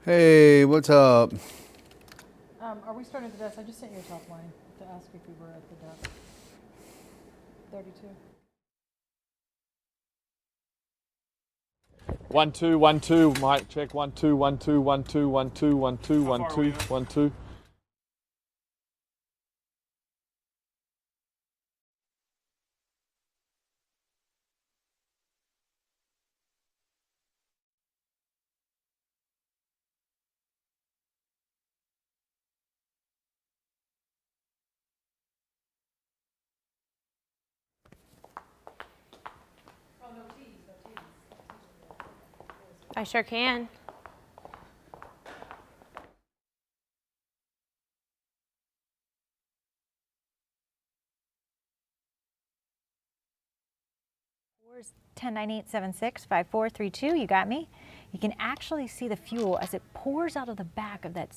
Hey, what's up? Are we starting at the desk? I just sent you a top line to ask if we were at the desk. 32. 1 2 1 2. Mic check. 1 2 1 2 1 2 1 2 1 2 1 2 1 2. I sure can. Fours 1098765432. You got me. You can actually see the fuel as it pours out of the back of that.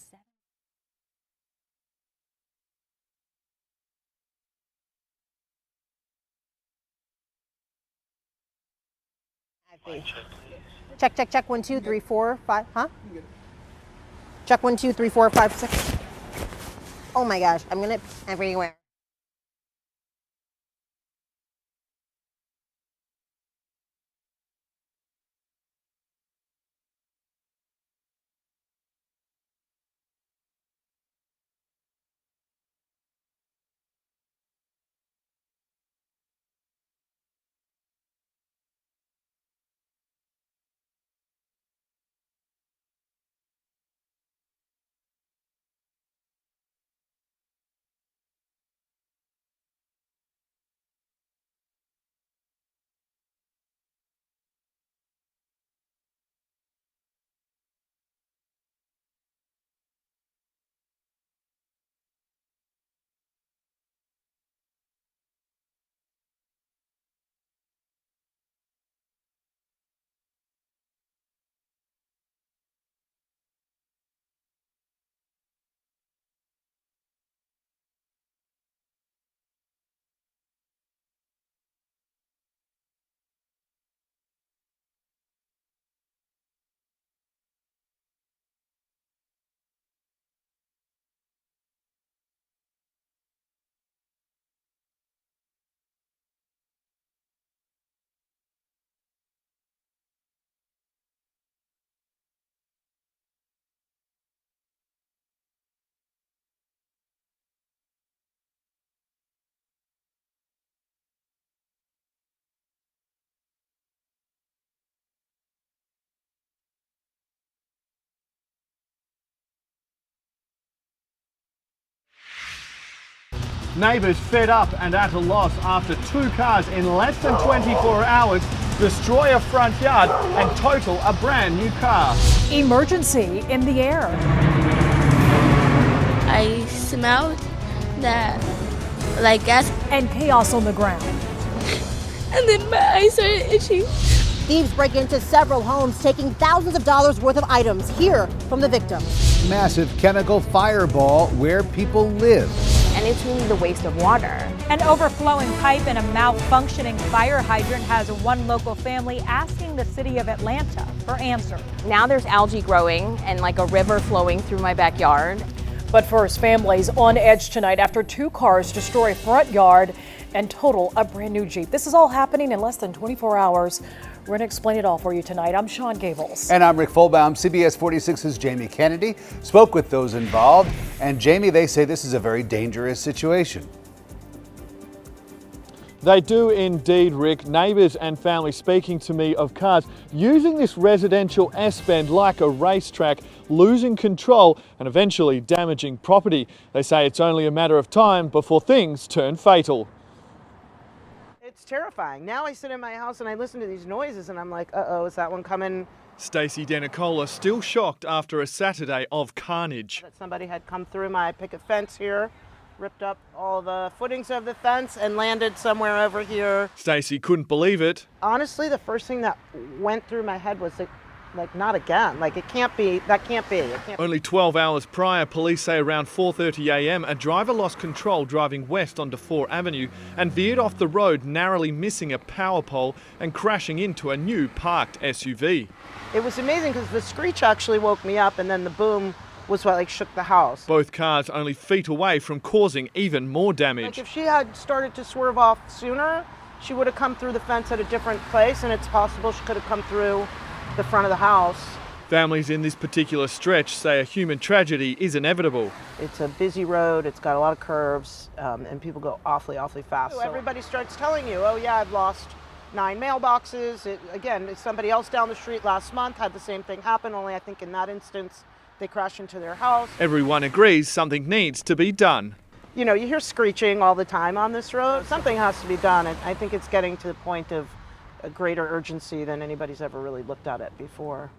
Check, check, check. 1, 2, 3, 4, 5. Huh? Check 1, 2, 3, 4, 5, 6. Oh my gosh, I'm gonna everywhere. Neighbours fed up and at a loss after 2 cars in less than 24 hours destroy a front yard and total a brand new car. Emergency in the air. I smelled that like gas, And chaos on the ground. and then my eyes started itching. Thieves break into several homes, taking thousands of dollars worth of items. Hear from the victims. Massive chemical fireball where people live. And it's really the waste of water. An overflowing pipe and a malfunctioning fire hydrant has one local family asking the city of Atlanta for answers. Now there's algae growing and like a river flowing through my backyard. But first, families on edge tonight after 2 cars destroy front yard and total a brand new Jeep. This is all happening in less than 24 hours. We're going to explain it all for you tonight. I'm Sean Gables. And I'm Rick Folbaum. CBS 46's Jamie Kennedy spoke with those involved. And Jamie, they say this is a very dangerous situation. They do indeed, Rick. Neighbours and family speaking to me of cars using this residential S-bend like a racetrack, losing control and eventually damaging property. They say it's only a matter of time before things turn fatal. It's terrifying. Now I sit in my house and I listen to these noises and I'm like, uh-oh, is that one coming? Stacey Denicola still shocked after a Saturday of carnage. That somebody had come through my picket fence here, ripped up all the footings of the fence and landed somewhere over here. Stacey couldn't believe it. Honestly, the first thing that went through my head was that like, not again. Like, it can't be, that can't be. It can't. Only 12 hours prior, police say around 4:30 a.m, a driver lost control driving west onto 4 Avenue and veered off the road, narrowly missing a power pole and crashing into a new parked SUV. It was amazing because the screech actually woke me up, and then the boom was what like shook the house. Both cars only feet away from causing even more damage. Like, if she had started to swerve off sooner, she would have come through the fence at a different place, and it's possible she could have come through the front of the house. Families in this particular stretch say a human tragedy is inevitable. It's a busy road, it's got a lot of curves, and people go awfully fast. So everybody starts telling you, oh yeah, I've lost 9 mailboxes. Again, somebody else down the street last month had the same thing happen, only I think in that instance they crashed into their house. Everyone agrees something needs to be done. You know, you hear screeching all the time on this road. Something has to be done, and I think it's getting to the point of a greater urgency than anybody's ever really looked at it before.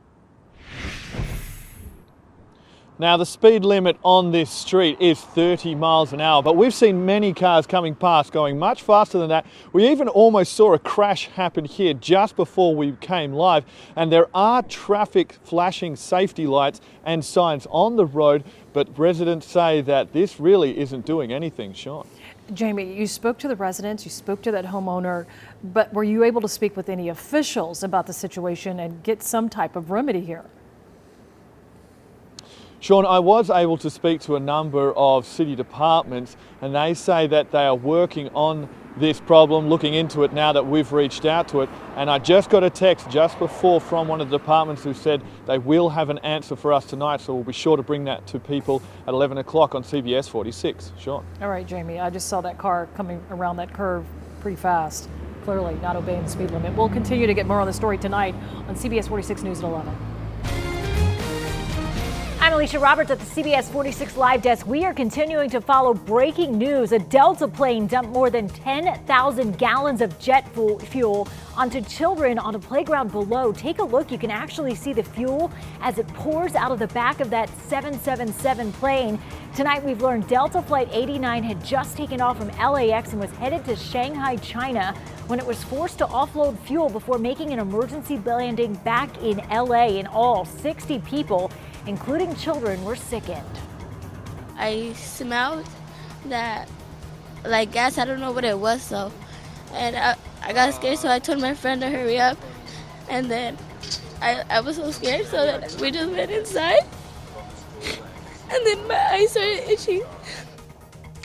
Now, the speed limit on this street is 30 miles an hour, but we've seen many cars coming past going much faster than that. We even almost saw a crash happen here just before we came live, and there are traffic flashing safety lights and signs on the road, but residents say that this really isn't doing anything. Sean. Jamie, you spoke to the residents, you spoke to that homeowner, but were you able to speak with any officials about the situation and get some type of remedy here? Sean, I was able to speak to a number of city departments, and they say that they are working on this problem, looking into it now that we've reached out to it. And I just got a text just before from one of the departments who said they will have an answer for us tonight, so we'll be sure to bring that to people at 11 o'clock on CBS 46. Sean. All right, Jamie, I just saw that car coming around that curve pretty fast. Clearly not obeying the speed limit. We'll continue to get more on the story tonight on CBS 46 News at 11. I'm Alicia Roberts at the CBS 46 Live Desk. We are continuing to follow breaking news. A Delta plane dumped more than 10,000 gallons of jet fuel onto children on a playground below. Take a look. You can actually see the fuel as it pours out of the back of that 777 plane. Tonight, we've learned Delta Flight 89 had just taken off from LAX and was headed to Shanghai, China, when it was forced to offload fuel before making an emergency landing back in LA. In all, 60 people, including children, were sickened. I smelled that, like, gas. I don't know what it was, though. And I got scared, so I told my friend to hurry up. And then I was so scared, so that we just went inside. And then my eyes started itching.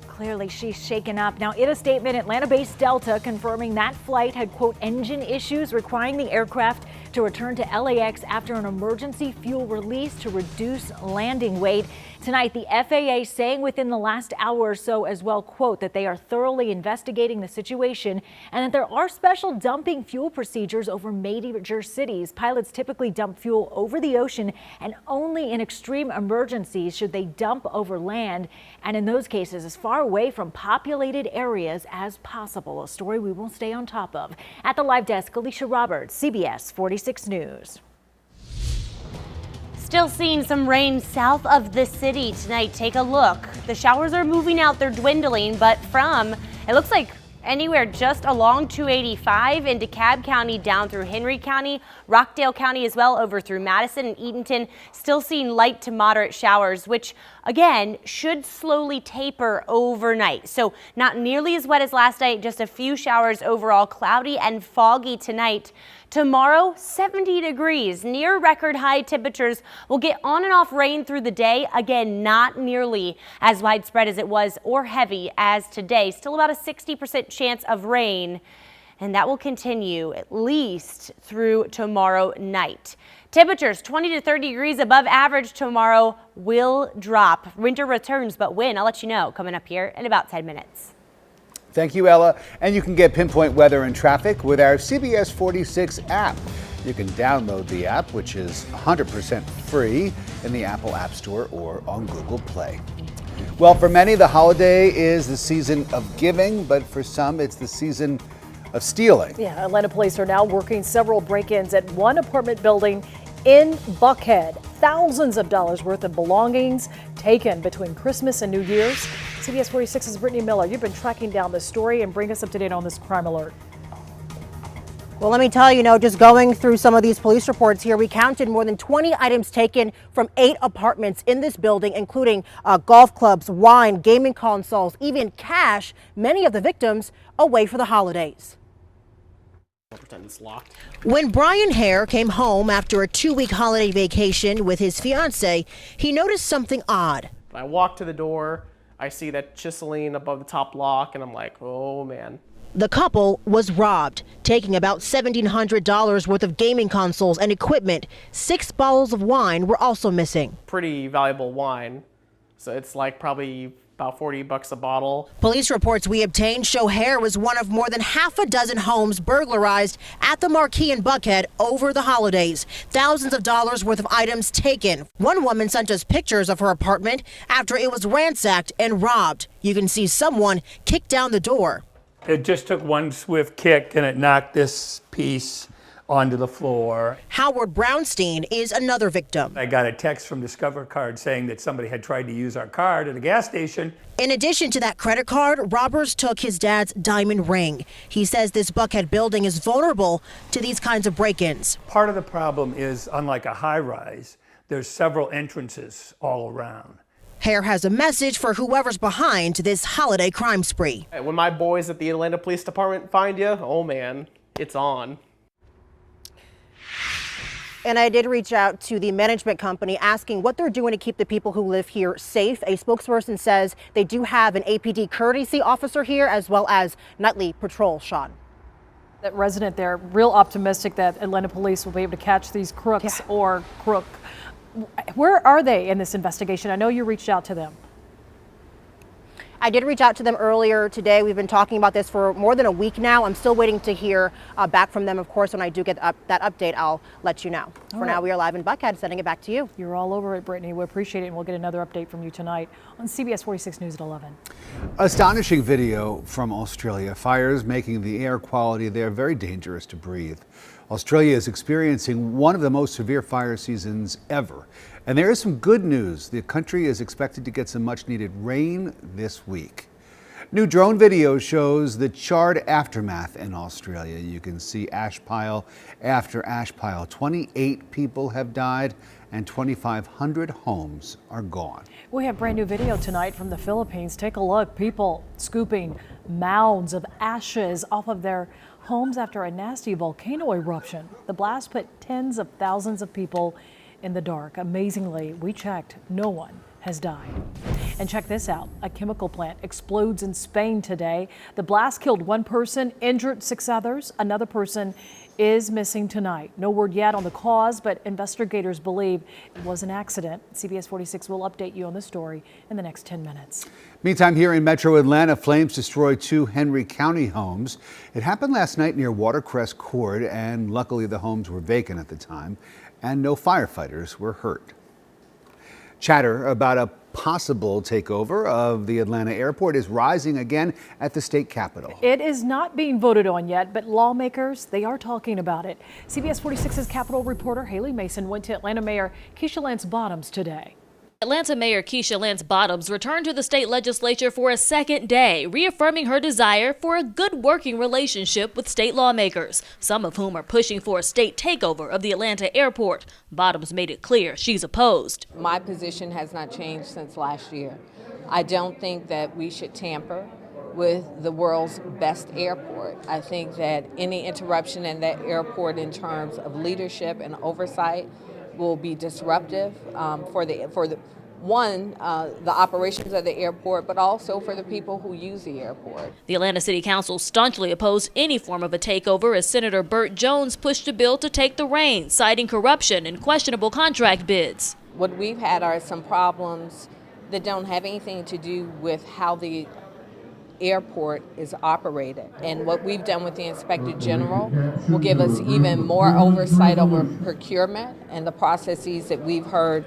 Clearly, she's shaken up. Now, in a statement, Atlanta-based Delta confirming that flight had, quote, engine issues requiring the aircraft to return to LAX after an emergency fuel release to reduce landing weight. Tonight, the FAA saying within the last hour or so as well, quote, that they are thoroughly investigating the situation and that there are special dumping fuel procedures over major cities. Pilots typically dump fuel over the ocean, and only in extreme emergencies should they dump over land, and in those cases as far away from populated areas as possible. A story we will stay on top of. At the Live Desk, Alicia Roberts, CBS 46 News. Still seeing some rain south of the city tonight. Take a look. The showers are moving out. They're dwindling, but from, it looks like anywhere just along 285 in DeKalb County down through Henry County, Rockdale County as well, over through Madison and Eatonton. Still seeing light to moderate showers, which again should slowly taper overnight. So not nearly as wet as last night, just a few showers overall. Cloudy and foggy tonight. Tomorrow, 70 degrees, near record high temperatures. We'll get on and off rain through the day. Again, not nearly as widespread as it was or heavy as today. Still about a 60% chance of rain, and that will continue at least through tomorrow night. Temperatures 20 to 30 degrees above average tomorrow will drop. Winter returns, but when? I'll let you know coming up here in about 10 minutes. Thank you, Ella. And you can get pinpoint weather and traffic with our CBS 46 app. You can download the app, which is 100% free in the Apple App Store or on Google Play. Well, for many, the holiday is the season of giving, but for some, it's the season of stealing. Yeah, Atlanta police are now working several break-ins at one apartment building in Buckhead. Thousands of dollars worth of belongings taken between Christmas and New Year's. CBS 46's Brittany Miller. You've been tracking down this story and bring us up to date on this crime alert. Well, let me tell you, just going through some of these police reports here, we counted more than 20 items taken from 8 apartments in this building, including golf clubs, wine, gaming consoles, even cash. Many of the victims away for the holidays. When Brian Hare came home after a 2-week holiday vacation with his fiance, he noticed something odd. I walk to the door, I see that chiseling above the top lock, and I'm like, oh man. The couple was robbed, taking about $1,700 worth of gaming consoles and equipment. 6 bottles of wine were also missing. Pretty valuable wine, so it's like probably about $40 a bottle. Police reports we obtained show Hare was one of more than half a dozen homes burglarized at the Marquee in Buckhead over the holidays. Thousands of dollars worth of items taken. One woman sent us pictures of her apartment after it was ransacked and robbed. You can see someone kick down the door. It just took one swift kick and it knocked this piece onto the floor. Howard Brownstein is another victim. I got a text from Discover Card saying that somebody had tried to use our card at a gas station. In addition to that credit card, robbers took his dad's diamond ring. He says this Buckhead building is vulnerable to these kinds of break-ins. Part of the problem is, unlike a high-rise, there's several entrances all around. Hare has a message for whoever's behind this holiday crime spree. When my boys at the Atlanta Police Department find you, oh man, it's on. And I did reach out to the management company asking what they're doing to keep the people who live here safe. A spokesperson says they do have an APD courtesy officer here as well as nightly patrol, Sean. That resident there, real optimistic that Atlanta police will be able to catch these crooks or crook. Where are they in this investigation? I know you reached out to them. I did reach out to them earlier today. We've been talking about this for more than a week now. I'm still waiting to hear back from them. Of course, when I do get that update, I'll let you know. For now, we are live in Buckhead, sending it back to you. You're all over it, Brittany. We appreciate it, and we'll get another update from you tonight on CBS 46 News at 11. Astonishing video from Australia. Fires making the air quality there very dangerous to breathe. Australia is experiencing one of the most severe fire seasons ever. And there is some good news. The country is expected to get some much needed rain this week. New drone video shows the charred aftermath in Australia. You can see ash pile after ash pile. 28 people have died and 2,500 homes are gone. We have brand new video tonight from the Philippines. Take a look. People scooping mounds of ashes off of their homes after a nasty volcano eruption. The blast put tens of thousands of people in the dark. Amazingly, we checked, no one has died. And check this out. A chemical plant explodes in Spain today. The blast killed 1 person, injured 6 others. Another person is missing tonight. No word yet on the cause, but investigators believe it was an accident. CBS 46 will update you on the story in the next 10 minutes. Meantime, here in Metro Atlanta, flames destroyed 2 Henry County homes. It happened last night near Watercress Court, and luckily the homes were vacant at the time, and no firefighters were hurt. Chatter about a possible takeover of the Atlanta airport is rising again at the state capitol. It is not being voted on yet, but lawmakers, they are talking about it. CBS 46's Capitol reporter Haley Mason went to Atlanta Mayor Keisha Lance Bottoms today. Atlanta Mayor Keisha Lance Bottoms returned to the state legislature for a second day, reaffirming her desire for a good working relationship with state lawmakers, some of whom are pushing for a state takeover of the Atlanta airport. Bottoms made it clear she's opposed. My position has not changed since last year. I don't think that we should tamper with the world's best airport. I think that any interruption in that airport in terms of leadership and oversight will be disruptive for the operations of the airport, but also for the people who use the airport. The Atlanta City Council staunchly opposed any form of a takeover as Senator Burt Jones pushed a bill to take the reins, citing corruption and questionable contract bids. What we've had are some problems that don't have anything to do with how the airport is operated. And what we've done with the Inspector General will give us even more oversight over procurement and the processes that we've heard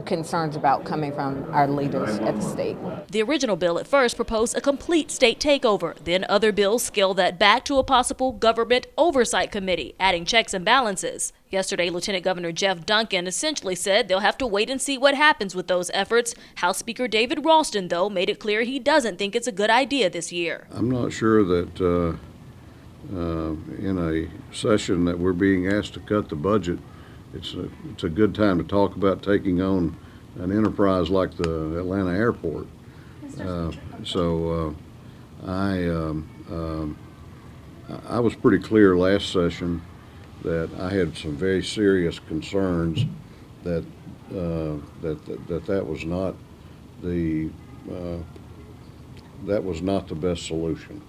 concerns about coming from our leaders at the state. The original bill at first proposed a complete state takeover. Then other bills scaled that back to a possible government oversight committee, adding checks and balances. Yesterday, Lieutenant Governor Jeff Duncan essentially said they'll have to wait and see what happens with those efforts. House Speaker David Ralston, though, made it clear he doesn't think it's a good idea this year. I'm not sure that in a session that we're being asked to cut the budget, it's a good time to talk about taking on an enterprise like the Atlanta airport. I was pretty clear last session that I had some very serious concerns that that was not the best solution,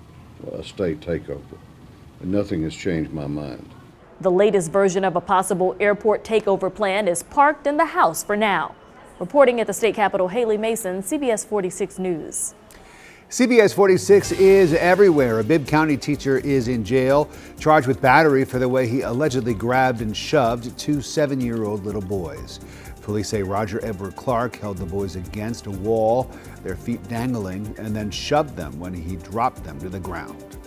a state takeover, and nothing has changed my mind. The latest version of a possible airport takeover plan is parked in the House for now. Reporting at the state capitol, Haley Mason, CBS 46 News. CBS 46 is everywhere. A Bibb County teacher is in jail, charged with battery for the way he allegedly grabbed and shoved two 7-year-old little boys. Police say Roger Edward Clark held the boys against a wall, their feet dangling, and then shoved them when he dropped them to the ground.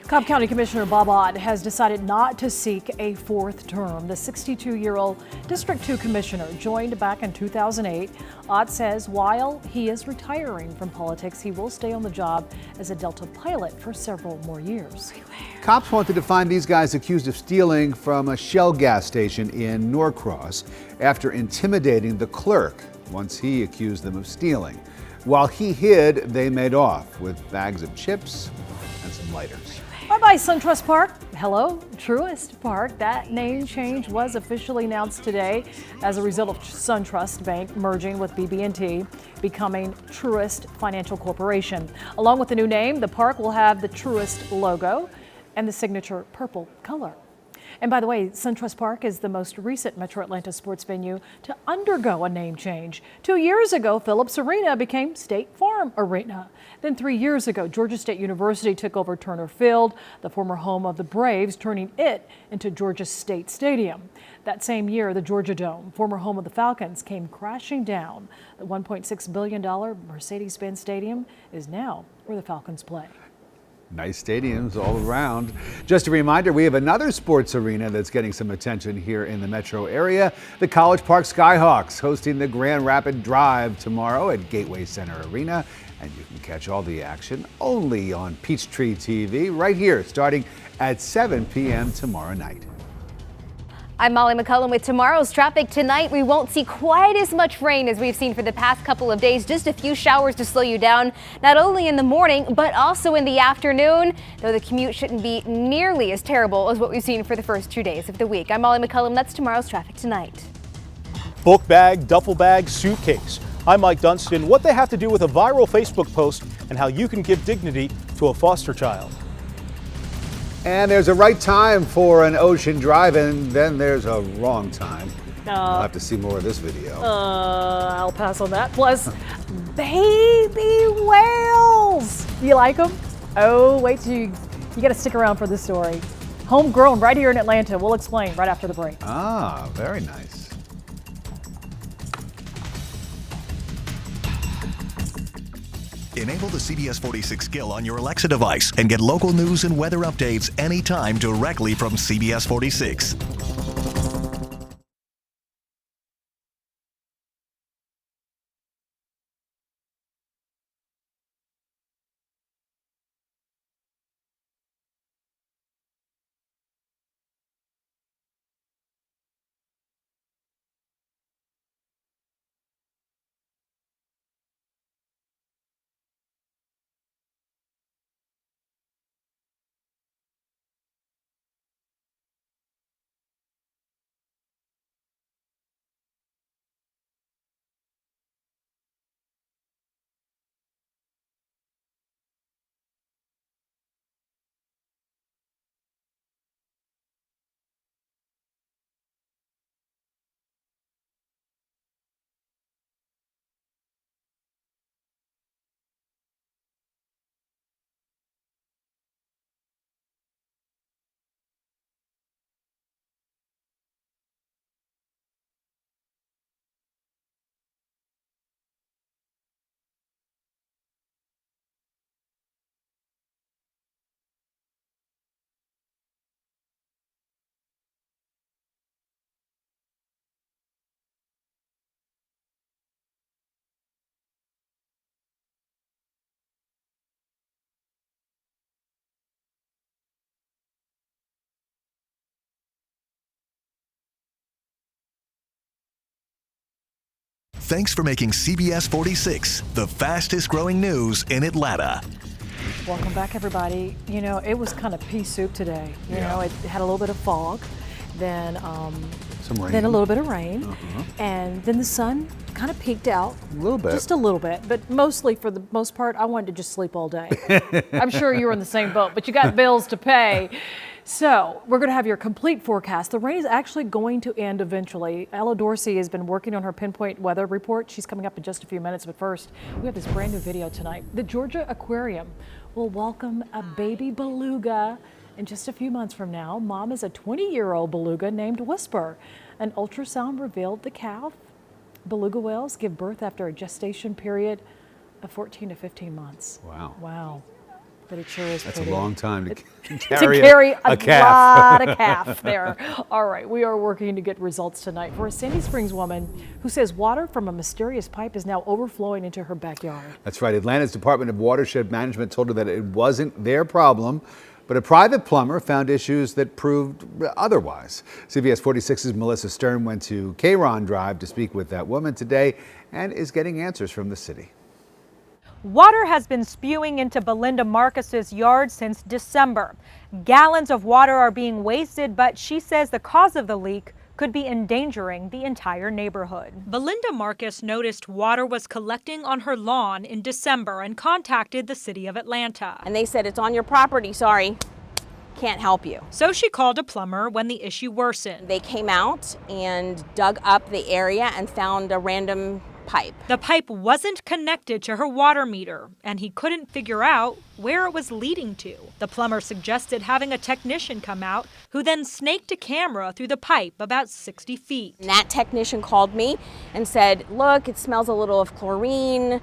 Cobb County Commissioner Bob Ott has decided not to seek a fourth term. The 62-year-old District 2 commissioner joined back in 2008. Ott says while he is retiring from politics, he will stay on the job as a Delta pilot for several more years. Cops wanted to find these guys accused of stealing from a Shell gas station in Norcross after intimidating the clerk once he accused them of stealing. While he hid, they made off with bags of chips and some lighters. Bye-bye SunTrust Park. Hello, Truist Park. That name change was officially announced today as a result of SunTrust Bank merging with BB&T, becoming Truist Financial Corporation. Along with the new name, the park will have the Truist logo and the signature purple color. And by the way, SunTrust Park is the most recent Metro Atlanta sports venue to undergo a name change. 2 years ago, Phillips Arena became State Farm Arena. Then 3 years ago, Georgia State University took over Turner Field, the former home of the Braves, turning it into Georgia State Stadium. That same year, the Georgia Dome, former home of the Falcons, came crashing down. The $1.6 billion Mercedes-Benz Stadium is now where the Falcons play. Nice stadiums all around. Just a reminder, we have another sports arena that's getting some attention here in the metro area. The College Park Skyhawks hosting the Grand Rapid Drive tomorrow at Gateway Center Arena. And you can catch all the action only on Peachtree TV right here starting at 7 p.m. tomorrow night. I'm Molly McCullum with tomorrow's traffic. Tonight, we won't see quite as much rain as we've seen for the past couple of days. Just a few showers to slow you down, not only in the morning, but also in the afternoon, though the commute shouldn't be nearly as terrible as what we've seen for the first 2 days of the week. I'm Molly McCullum. That's tomorrow's traffic tonight. Book bag, duffel bag, suitcase. I'm Mike Dunstan. What they have to do with a viral Facebook post and how you can give dignity to a foster child. And there's a right time for an ocean drive, and then there's a wrong time. I'll have to see more of this video. I'll pass on that. Plus, baby whales. You like them? Oh, wait till you got to stick around for this story. Homegrown right here in Atlanta. We'll explain right after the break. Ah, very nice. Enable the CBS 46 skill on your Alexa device and get local news and weather updates anytime directly from CBS 46. Thanks for making CBS 46 the fastest growing news in Atlanta. Welcome back, everybody. You know, it was kind of pea soup today. You know, it had a little bit of fog, then some rain, then a little bit of rain, and then the sun kind of peeked out. A little bit. Just a little bit, but mostly, for the most part, I wanted to just sleep all day. I'm sure you were in the same boat, but you got bills to pay. So we're going to have your complete forecast. The rain is actually going to end eventually. Ella Dorsey has been working on her pinpoint weather report. She's coming up in just a few minutes, but first, we have this brand new video tonight. The Georgia Aquarium will welcome a baby beluga in just a few months from now. Mom is a 20-year-old beluga named Whisper. An ultrasound revealed the calf. Beluga whales give birth after a gestation period of 14 to 15 months. Wow. Wow. But it sure is That's pretty. a long time to carry a calf. lot of calf there. All right, we are working to get results tonight for a Sandy Springs woman who says water from a mysterious pipe is now overflowing into her backyard. That's right. Atlanta's Department of Watershed Management told her that it wasn't their problem, but a private plumber found issues that proved otherwise. CBS 46's Melissa Stern went to Kayron Drive to speak with that woman today and is getting answers from the city. Water has been spewing into Belinda Marcus's yard since December. Gallons of water are being wasted, but she says the cause of the leak could be endangering the entire neighborhood. Belinda Marcus noticed water was collecting on her lawn in December and contacted the city of Atlanta. And they said, it's on your property, sorry, can't help you. So she called a plumber when the issue worsened. They came out and dug up the area and found a random pipe. The pipe wasn't connected to her water meter, and he couldn't figure out where it was leading to. The plumber suggested having a technician come out, who then snaked a camera through the pipe about 60 feet. And that technician called me and said, look, it smells a little of chlorine.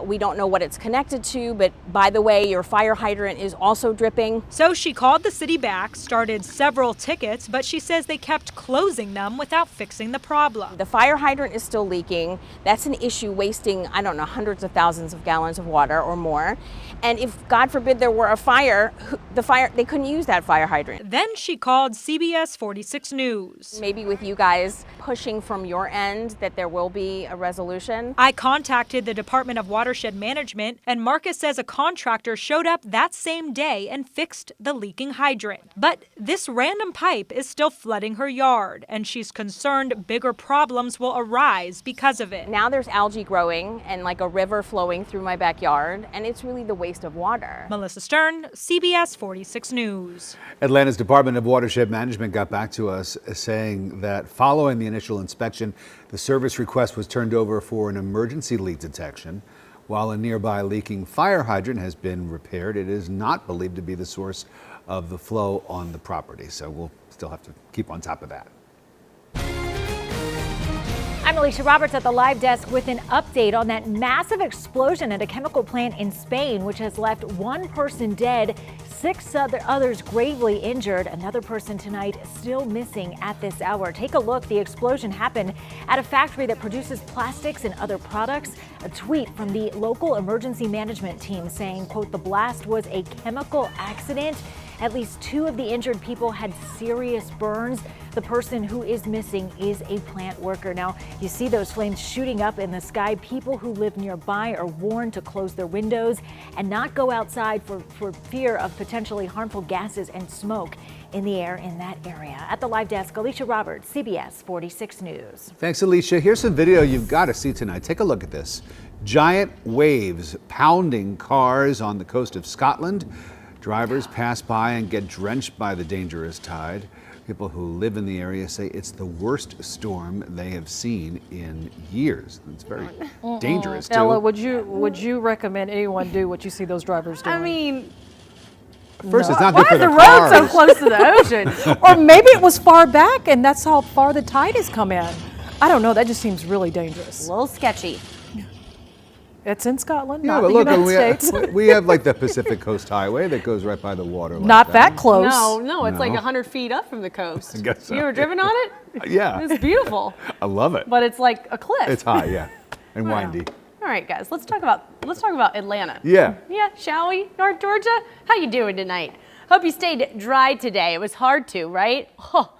We don't know what it's connected to, but by the way, your fire hydrant is also dripping. So she called the city back, started several tickets, but she says they kept closing them without fixing the problem. The fire hydrant is still leaking. That's an issue, wasting, I don't know, hundreds of thousands of gallons of water or more. And if, God forbid, there were a fire, they couldn't use that fire hydrant. Then she called CBS 46 News. Maybe with you guys pushing from your end that there will be a resolution. I contacted the Department of Watershed Management, and Marcus says a contractor showed up that same day and fixed the leaking hydrant. But this random pipe is still flooding her yard, and she's concerned bigger problems will arise because of it. Now there's algae growing and like a river flowing through my backyard, and it's really the waste of water. Melissa Stern, CBS 46 News. Atlanta's Department of Watershed Management got back to us saying that following the initial inspection, the service request was turned over for an emergency leak detection. While a nearby leaking fire hydrant has been repaired, it is not believed to be the source of the flow on the property. So we'll still have to keep on top of that. I'm Alicia Roberts at the live desk with an update on that massive explosion at a chemical plant in Spain, which has left one person dead, 6 others gravely injured. Another person tonight still missing at this hour. Take a look. The explosion happened at a factory that produces plastics and other products. A tweet from the local emergency management team saying, quote, the blast was a chemical accident. At least 2 of the injured people had serious burns. The person who is missing is a plant worker. Now, you see those flames shooting up in the sky. People who live nearby are warned to close their windows and not go outside for fear of potentially harmful gases and smoke in the air in that area. At the live desk, Alicia Roberts, CBS 46 News. Thanks, Alicia. Here's some video you've got to see tonight. Take a look at this. Giant waves pounding cars on the coast of Scotland. Drivers pass by and get drenched by the dangerous tide. People who live in the area say it's the worst storm they have seen in years. It's very dangerous, too. Ella, would you recommend anyone do what you see those drivers doing? I mean, First, it's not good for the road cars. so close to the ocean? Or maybe it was far back and that's how far the tide has come in. I don't know. That just seems really dangerous. a little sketchy. It's in Scotland, Yeah, not but the look, United States. we have like the Pacific Coast Highway that goes right by the water. Like Not that close. No, it's like 100 feet up from the coast. I guess so. You ever driven on it? Yeah. It's beautiful. I love it. But it's like a cliff. It's high, yeah, and windy. All right, guys, let's talk about Atlanta. Yeah. Yeah, shall we? North Georgia, how you doing tonight? Hope you stayed dry today. It was hard to, right? Oh,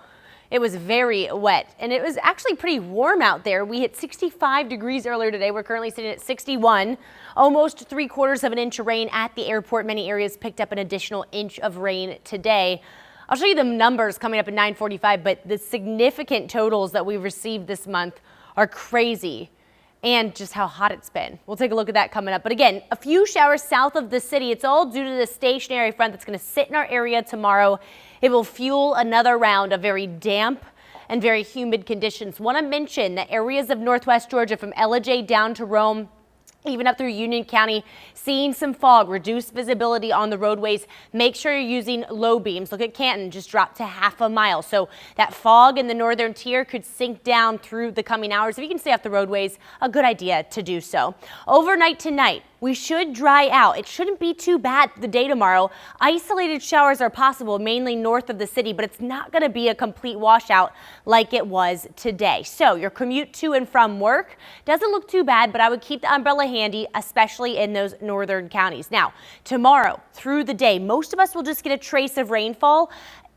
It was very wet, and it was actually pretty warm out there. We hit 65 degrees earlier today. We're currently sitting at 61. Almost 3/4 of an inch of rain at the airport. Many areas picked up an additional inch of rain today. I'll show you the numbers coming up at 9:45, but the significant totals that we've received this month are crazy, and just how hot it's been. We'll take a look at that coming up. But again, a few showers south of the city. It's all due to the stationary front that's going to sit in our area tomorrow. It will fuel another round of very damp and very humid conditions. Want to mention the areas of northwest Georgia from Ellijay down to Rome, even up through Union County, seeing some fog, reduced visibility on the roadways. Make sure you're using low beams. Look at Canton, just dropped to 1/2 mile. So that fog in the northern tier could sink down through the coming hours. If you can stay off the roadways, a good idea to do so. Overnight tonight, we should dry out. It shouldn't be too bad the day tomorrow. Isolated showers are possible, mainly north of the city, but it's not going to be a complete washout like it was today. So your commute to and from work doesn't look too bad, but I would keep the umbrella handy, especially in those northern counties. Now, tomorrow through the day, most of us will just get a trace of rainfall.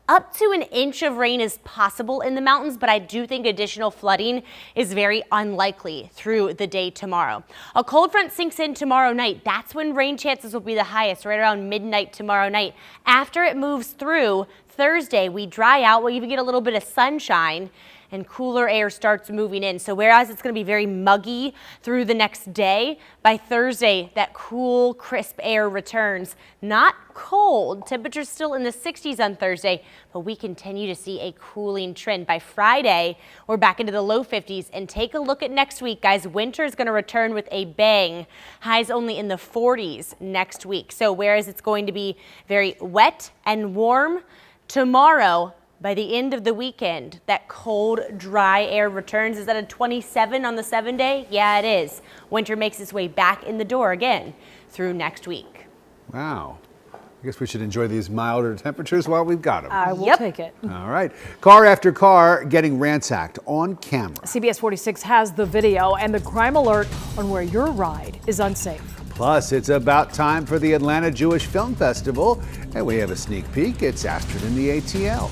Up to an inch of rain is possible in the mountains, but I do think additional flooding is very unlikely through the day tomorrow. A cold front sinks in tomorrow night. That's when rain chances will be the highest, right around midnight tomorrow night. After it moves through Thursday, we dry out. We'll even get a little bit of sunshine, and cooler air starts moving in. So whereas it's going to be very muggy through the next day, by Thursday, that cool, crisp air returns. Not cold, temperatures still in the 60s on Thursday, but we continue to see a cooling trend. By Friday, we're back into the low 50s. And take a look at next week, guys. Winter is going to return with a bang. Highs only in the 40s next week. So whereas it's going to be very wet and warm, tomorrow, by the end of the weekend, that cold, dry air returns. Is that a 27 on the 7-day? Yeah, it is. Winter makes its way back in the door again through next week. Wow. I guess we should enjoy these milder temperatures while we've got them. I will take it. All right. Car after car getting ransacked on camera. CBS 46 has the video and the crime alert on where your ride is unsafe. Plus, it's about time for the Atlanta Jewish Film Festival, and we have a sneak peek. It's Astrid in the ATL.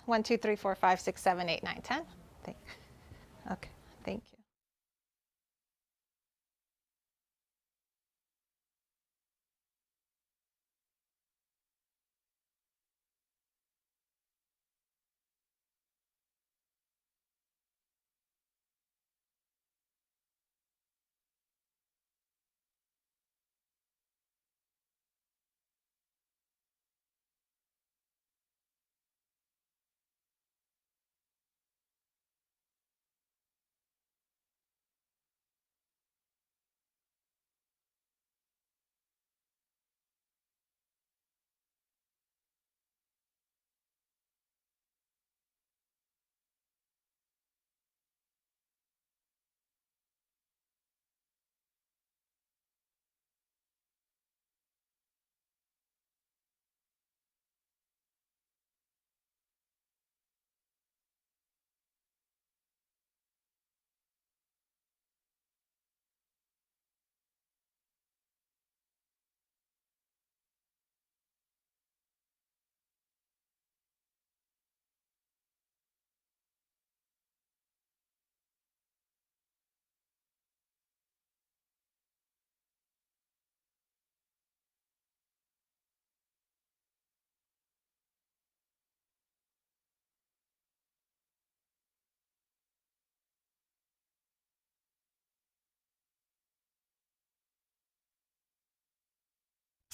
1, 2, 3, 4, 5, 6, 7, 8, 9, 10. Okay, thank you.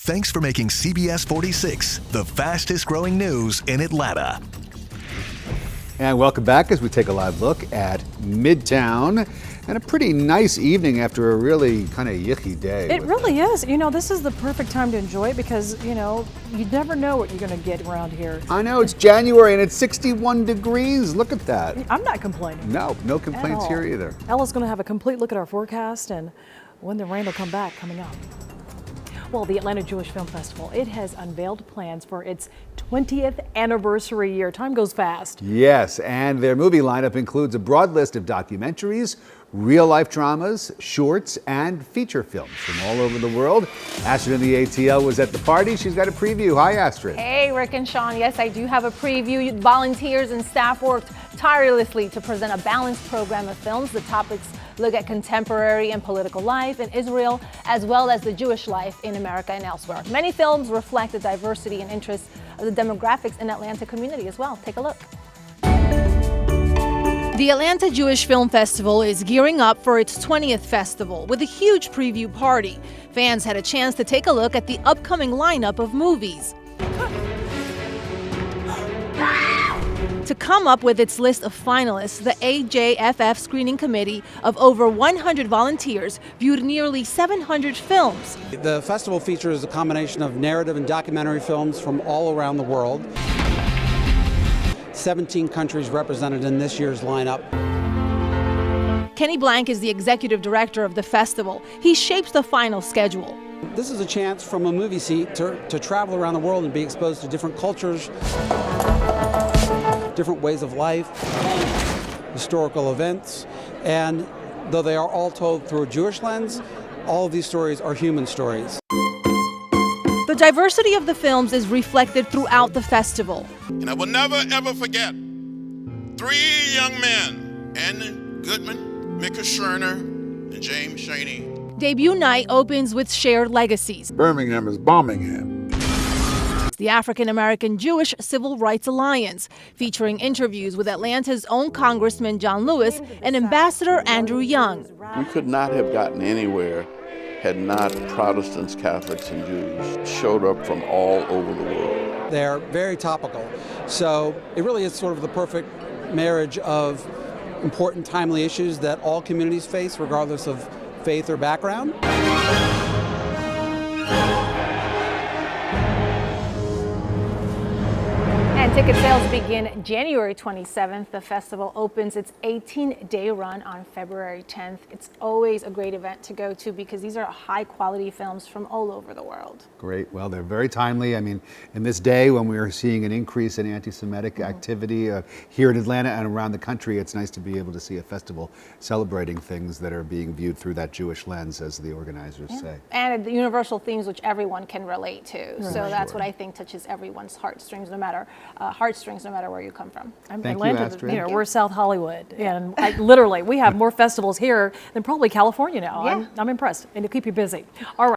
Thanks for making CBS 46 the fastest growing news in Atlanta. And welcome back as we take a live look at Midtown. And a pretty nice evening after a really kind of yucky day. It really is. You know, this is the perfect time to enjoy it because, you know, you never know what you're going to get around here. I know, it's January and it's 61 degrees. Look at that. I'm not complaining. No complaints here either. Ella's going to have a complete look at our forecast and when the rain will come back coming up. Well, the Atlanta Jewish Film Festival, it has unveiled plans for its 20th anniversary year. Time goes fast. Yes, and their movie lineup includes a broad list of documentaries, real-life dramas, shorts, and feature films from all over the world. Astrid in the ATL was at the party. She's got a preview. Hi, Astrid. Hey, Rick and Sean. Yes, I do have a preview. Volunteers and staff worked tirelessly to present a balanced program of films. The topics look at contemporary and political life in Israel, as well as the Jewish life in America and elsewhere. Many films reflect the diversity and interests of the demographics in Atlanta community as well. Take a look. The Atlanta Jewish Film Festival is gearing up for its 20th festival with a huge preview party. Fans had a chance to take a look at the upcoming lineup of movies. To come up with its list of finalists, the AJFF screening committee of over 100 volunteers viewed nearly 700 films. The festival features a combination of narrative and documentary films from all around the world. 17 countries represented in this year's lineup. Kenny Blank is the executive director of the festival. He shapes the final schedule. This is a chance from a movie seat to travel around the world and be exposed to different cultures, different ways of life, historical events, and though they are all told through a Jewish lens, all of these stories are human stories. The diversity of the films is reflected throughout the festival. And I will never, ever forget 3 young men, Andy Goodman, Micah Scherner, and James Shaney. Debut night opens with shared legacies. Birmingham is Birmingham. The African American Jewish Civil Rights Alliance, featuring interviews with Atlanta's own Congressman John Lewis and Ambassador Andrew Young. We could not have gotten anywhere had not Protestants, Catholics, and Jews showed up from all over the world. They're very topical, so it really is sort of the perfect marriage of important, timely issues that all communities face, regardless of faith or background. And ticket sales begin January 27th. The festival opens its 18-day run on February 10th. It's always a great event to go to because these are high-quality films from all over the world. Great. Well, they're very timely. I mean, in this day when we are seeing an increase in anti-Semitic activity here in Atlanta and around the country, it's nice to be able to see a festival celebrating things that are being viewed through that Jewish lens, as the organizers say. And the universal themes which everyone can relate to. So that's what I think touches everyone's heartstrings, no matter where you come from. Thank you, Astrid. We're South Hollywood, and literally we have more festivals here than probably California now. Yeah. I'm impressed, and to keep you busy. All right.